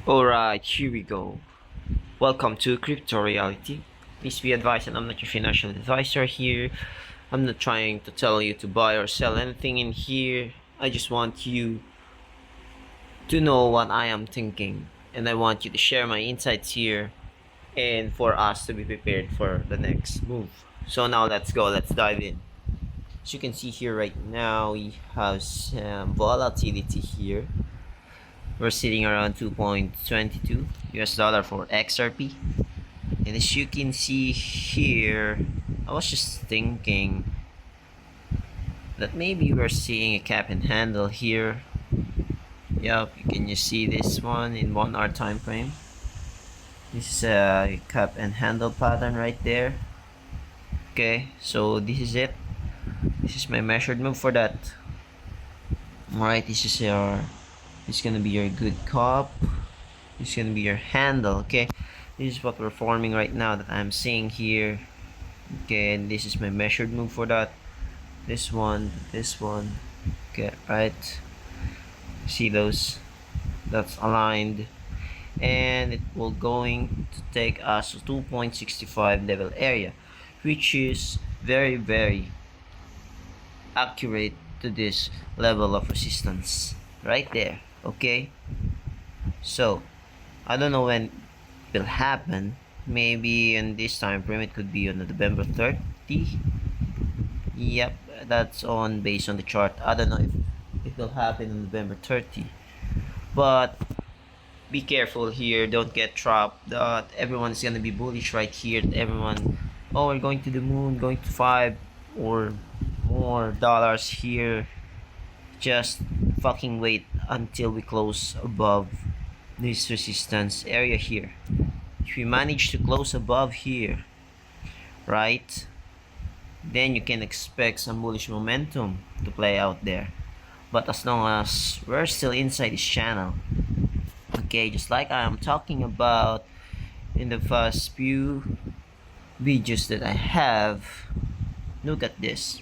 Alright, here we go. Welcome to CryptoReality. Please be advised that I'm not your financial advisor here. I'm not trying to tell you to buy or sell anything in here. I just want you to know what I am thinking. And I want you to share my insights here and for us to be prepared for the next move. So now let's go, let's dive in. As you can see here right now, we have some volatility here. We're sitting around 2.22 US dollar for XRP. And as you can see here, I was just thinking that maybe we're seeing a cap and handle here. Yep, can you see this one in 1 hour time frame? This is a cap and handle pattern right there. Okay, so this is it. This is my measured move for that. Alright, this is gonna be your good cup. This is gonna be your handle. Okay, this is what we're forming right now that I'm seeing here. Okay, and this is my measured move for that. This one. Okay, right, see those, that's aligned, and it will going to take us to 2.65 level area, which is very accurate to this level of resistance right there. Okay, so I don't know when it will happen. Maybe in this time frame it could be on November 30. Yep, that's on based on the chart. I don't know if it will happen on November 30, but be careful here, don't get trapped that everyone's gonna be bullish right here, that everyone, oh, we're going to the moon, going to 5 or more dollars here. Just fucking wait until we close above this resistance area here. If we manage to close above here, right, then you can expect some bullish momentum to play out there. But as long as we're still inside this channel, okay, just like I am talking about in the first few videos that I have, look at this.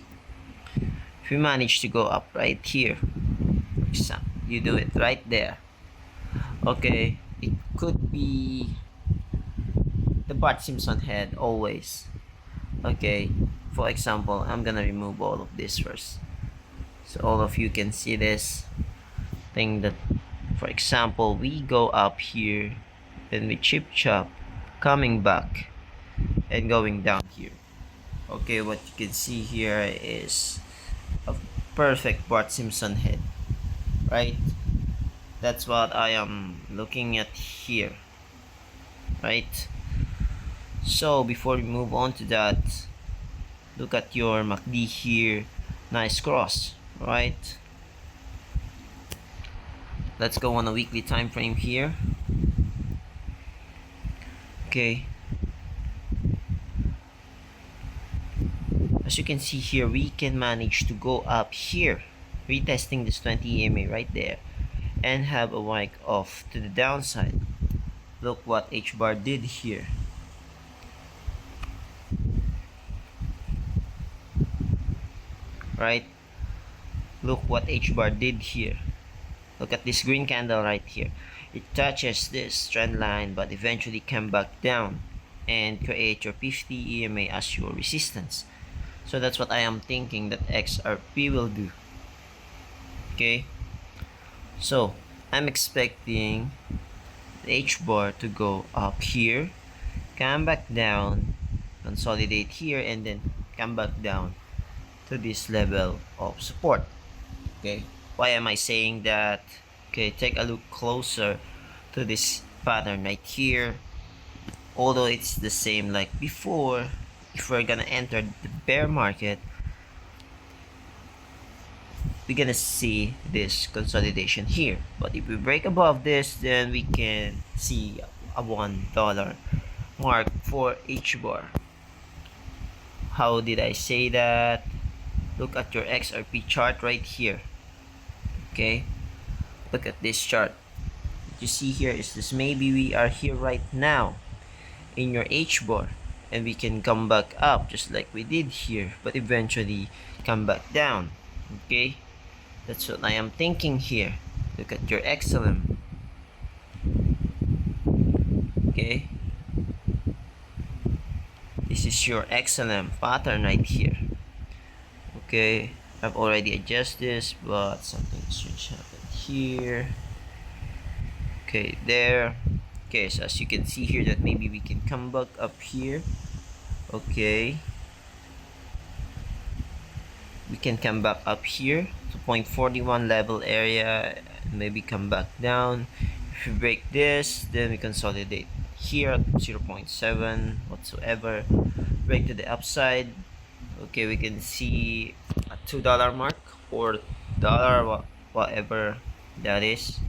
If we manage to go up right here, for example, you do it right there. Okay, it could be the Bart Simpson head always. Okay, for example, I'm gonna remove all of this first, so all of you can see this thing that, for example, we go up here, then we chip chop, coming back and going down here. Okay, what you can see here is a perfect Bart Simpson head, right? That's what I am looking at here, right? So before we move on to that, look at your MACD here, nice cross, right? Let's go on a weekly time frame here. Okay, as you can see here, we can manage to go up here, retesting this 20 EMA right there, and have a wake off to the downside. Look what Hbar did here. Right, look what Hbar did here. Look at this green candle right here. It touches this trend line but eventually come back down and create your 50 EMA as your resistance. So that's what I am thinking that XRP will do. Okay, so I'm expecting the Hbar to go up here, come back down, consolidate here, and then come back down to this level of support. Okay, why am I saying that? Okay, take a look closer to this pattern right here. Although it's the same like before, if we're gonna enter the bear market, we're gonna see this consolidation here. But if we break above this, then we can see a $1 mark for Hbar. How did I say that? Look at your XRP chart right here. Okay, look at this chart. What you see here is this, maybe we are here right now in your Hbar, and we can come back up just like we did here, but eventually come back down. Okay, that's what I am thinking here. Look at your XLM. Okay, this is your XLM pattern right here. Okay, I've already adjusted this, but something strange happened here. Okay, there. Okay, so as you can see here, that maybe we can come back up here. Okay, we can come back up here to 0.41 level area, maybe come back down. If we break this, then we consolidate here at 0.7 whatsoever, break to the upside. Okay, we can see a $2 mark or dollar, whatever that is.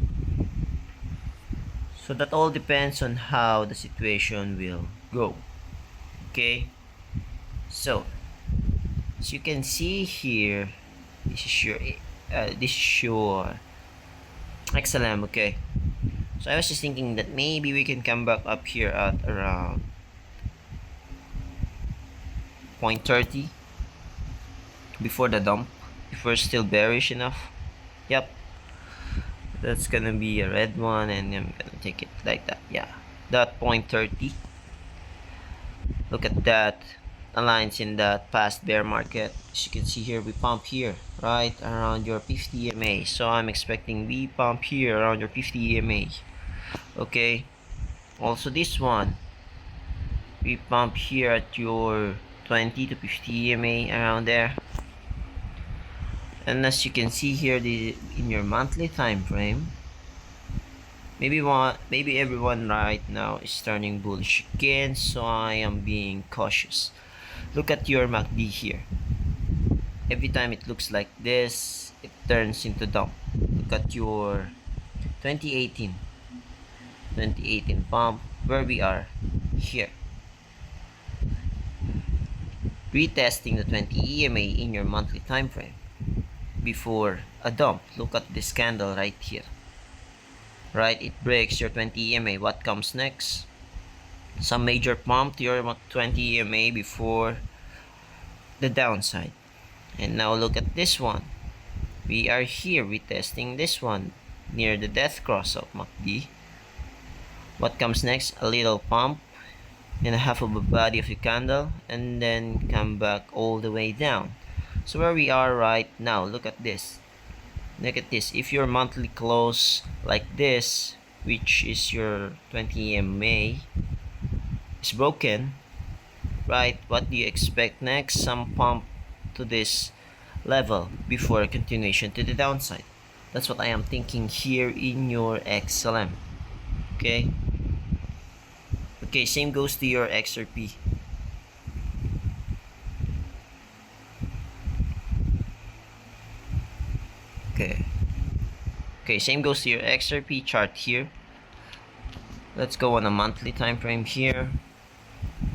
So that all depends on how the situation will go. Okay, so as you can see here, this is your XLM. Okay, so I was just thinking that maybe we can come back up here at around 0.30 before the dump, if we're still bearish enough. Yep, that's gonna be a red one, and I'm gonna take it like that. Yeah, that 0.30. Look at that, aligns in that past bear market. As you can see here, we pump here right around your 50 EMA, so I'm expecting we pump here around your 50 EMA. Okay, also this one, we pump here at your 20 to 50 EMA, around there. And as you can see here, in your monthly time frame, maybe everyone right now is turning bullish again, so I am being cautious. Look at your MACD here. Every time it looks like this, it turns into dump. Look at your 2018 pump, where we are here, retesting the 20 EMA in your monthly time frame before a dump. Look at this candle right here. Right, it breaks your 20 EMA. What comes next? Some major pump to your 20 EMA before the downside. And now look at this one. We are here retesting this one near the death cross of MACD. What comes next? A little pump and a half of a body of the candle, and then come back all the way down. So where we are right now, look at this. Look at this. If your monthly close like this, which is your 20 EMA, is broken, right, what do you expect next? Some pump to this level before continuation to the downside. That's what I am thinking here in your XLM. Okay, same goes to your XRP. Okay, same goes to your XRP chart here. Let's go on a monthly time frame here.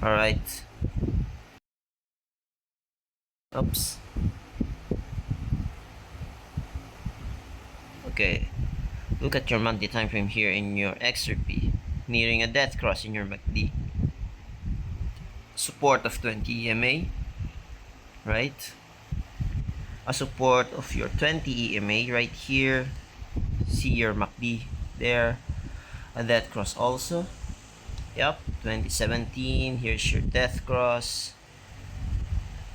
All right. Oops. Okay, look at your monthly time frame here in your XRP, nearing a death cross in your MACD. Support of 20 EMA, right? A support of your 20 EMA right here. See your MACD there. A death cross also. Yep, 2017. Here's your death cross.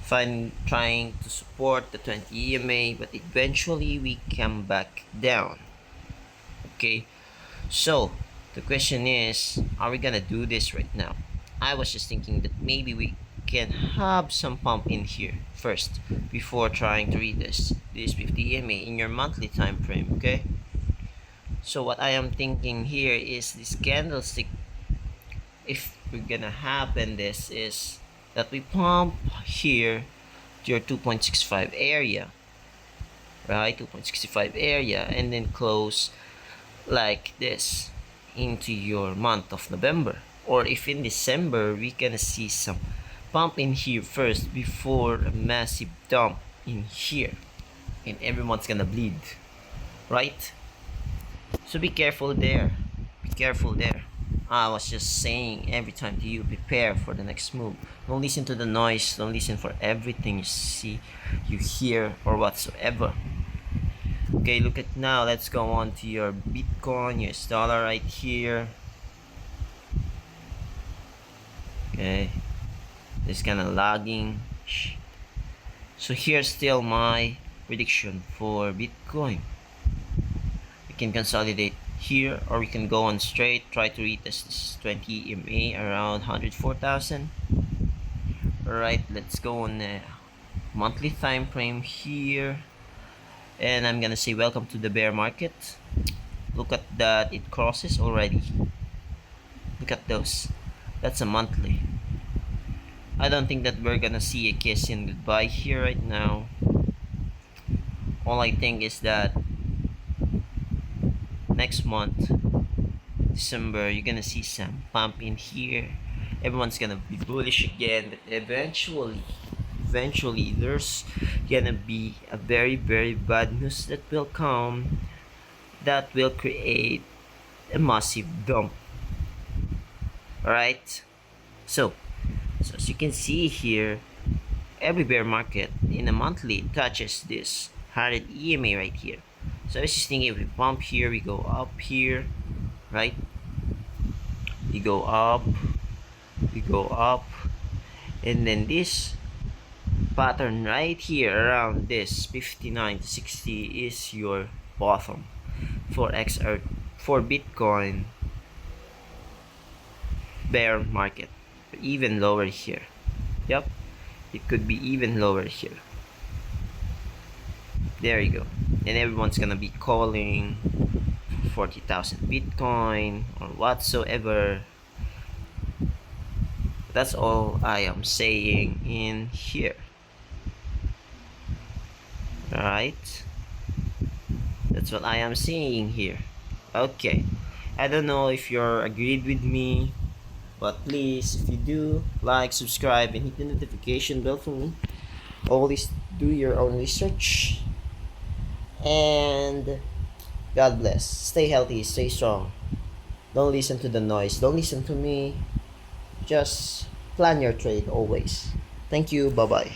Trying to support the 20 EMA, but eventually we come back down. Okay, so the question is, are we gonna do this right now? I was just thinking that maybe we can have some pump in here first before trying to read this 50 EMA in your monthly time frame. Okay, so what I am thinking here is this candlestick, if we're gonna happen, this is that we pump here to your 2.65 area, right? 2.65 area, and then close like this into your month of November. Or if in December we gonna see some pump in here first before a massive dump in here, and everyone's gonna bleed, right? So be careful there. Be careful there. I was just saying every time to you, prepare for the next move. Don't listen to the noise. Don't listen for everything you see, you hear, or whatsoever. Okay, look at now. Let's go on to your Bitcoin, US dollar right here. Okay, it's kind of lagging. So here's still my prediction for Bitcoin. We can consolidate here, or we can go on straight, try to retest this 20 EMA around 104,000. Alright, let's go on the monthly time frame here, and I'm gonna say welcome to the bear market. Look at that, it crosses already. Look at those. That's a monthly. I don't think that we're gonna see a kiss and goodbye here right now. All I think is that next month, December, you're gonna see some pump in here. Everyone's gonna be bullish again, but eventually there's gonna be a very bad news that will come, that will create a massive dump. Alright, so as you can see here, every bear market in a monthly touches this 100 EMA right here. So I was just thinking, if we pump here, we go up here, right? We go up, and then this pattern right here around this 59 to 60 is your bottom for XR, for Bitcoin bear market. Even lower here. Yep, it could be even lower here. There you go. And everyone's gonna be calling 40,000 Bitcoin or whatsoever. That's all I am saying in here. Alright, that's what I am saying here. Okay, I don't know if you're agreed with me, but please, if you do, like, subscribe, and hit the notification bell for me. Always do your own research. And God bless. Stay healthy, stay strong. Don't listen to the noise. Don't listen to me. Just plan your trade always. Thank you. Bye bye.